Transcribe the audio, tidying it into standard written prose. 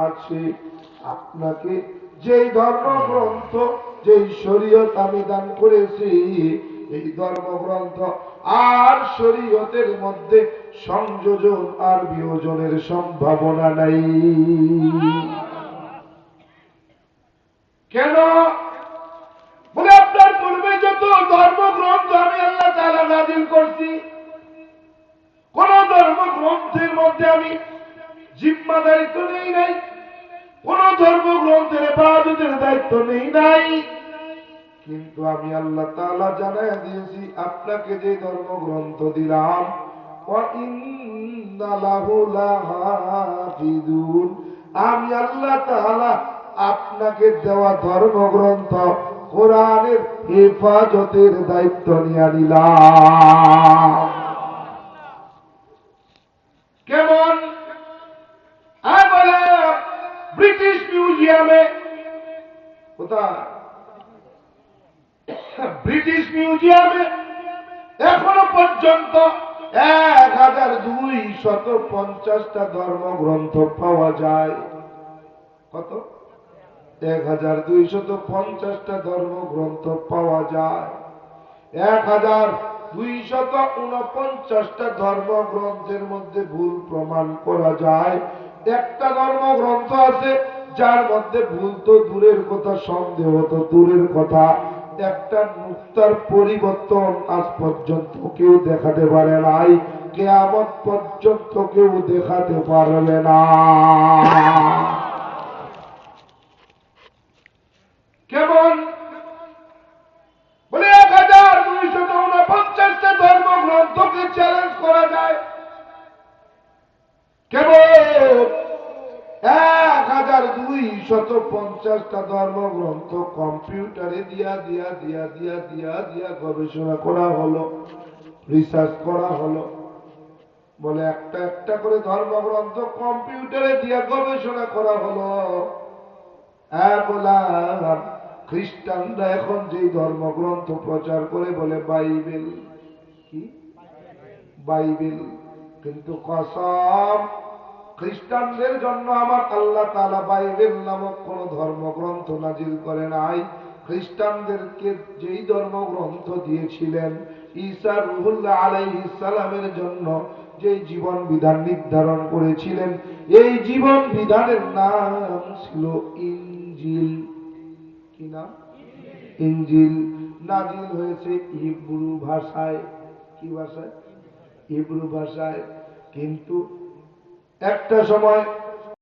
আছে আপনাকে যেই ধর্মগ্রন্থ যেই শরীয়ত আমি দান করেছি এই ধর্মগ্রন্থ আর শরীয়তের মধ্যে সংযোজন আর বিয়োজনের সম্ভাবনা নাই। কেন বলে আপনার পূর্বে যত ধর্মগ্রন্থ আমি আল্লাহ তাআলা নাযিল করছি কোন ধর্মগ্রন্থের মধ্যে আমি জিম্মাদারিত্ব নেই নাই, কোন ধর্মগ্রন্থের ইবাদতের দায়িত্ব নেই নাই, কিন্তু আমি আল্লাহ তাআলা জানায়া দিয়েছি আপনাকে যে ধর্মগ্রন্থ দিলাম ওয়া ইন্না লাহু লাহাফিজুন, আমি আল্লাহ তাআলা আপনাকে দেওয়া ধর্মগ্রন্থ কোরআনের হেফাজতের দায়িত্ব নিয়ে নিলাম। কেমন বলে ব্রিটিশ মিউজিয়ামে, কোথায় ব্রিটিশ মিউজিয়ামে এখনো পর্যন্ত 1250টা ধর্মগ্রন্থ পাওয়া যায়। কত? 1250টা ধর্মগ্রন্থ পাওয়া যায়। 1249টা ধর্মগ্রন্থের মধ্যে ভুল প্রমাণ করা যায়। একটা ধর্মগ্রন্থ আছে যার মধ্যে ভুল তো দূরের কথা, সন্দেহ তো দূরের কথা, একটা নুক্তার পরিবর্তন আজ পর্যন্ত কেউ দেখাতে পারে নাই, কিয়ামত পর্যন্ত কেউ দেখাতে পারবে না। কেমন বলে 1249টা ধর্মগ্রন্থকে চ্যালেঞ্জ করা যায়। কেবল 1250টা ধর্মগ্রন্থ কম্পিউটারে দিয়া দিয়া দিয়া দিয়া দিয়া দিয়া গবেষণা করা হলো, রিসার্চ করা হলো। বলে একটা একটা করে ধর্মগ্রন্থ কম্পিউটারে দিয়া গবেষণা করা হলো। বললাম খ্রিস্টানরা এখন যেই ধর্মগ্রন্থ প্রচার করে বলে বাইবেল, কি বাইবেল, কিন্তু কসম খ্রিস্টানদের জন্য আমার আল্লাহ তাআলা বাইবেল নামক কোন ধর্মগ্রন্থ নাজিল করে নাই। খ্রিস্টানদেরকে যেই ধর্মগ্রন্থ দিয়েছিলেন ঈসা রূহুল্লাহ আলাইহিস সালামের জন্য যেই জীবন বিধান নির্ধারণ করেছিলেন, এই জীবন বিধানের নাম ছিল ইনজিল। কি নাম? ইনজিল। নাজিল হয়েছে হিব্রু ভাষায়। কি ভাষায়? হিব্রু ভাষায়। কিন্তু একটা সময়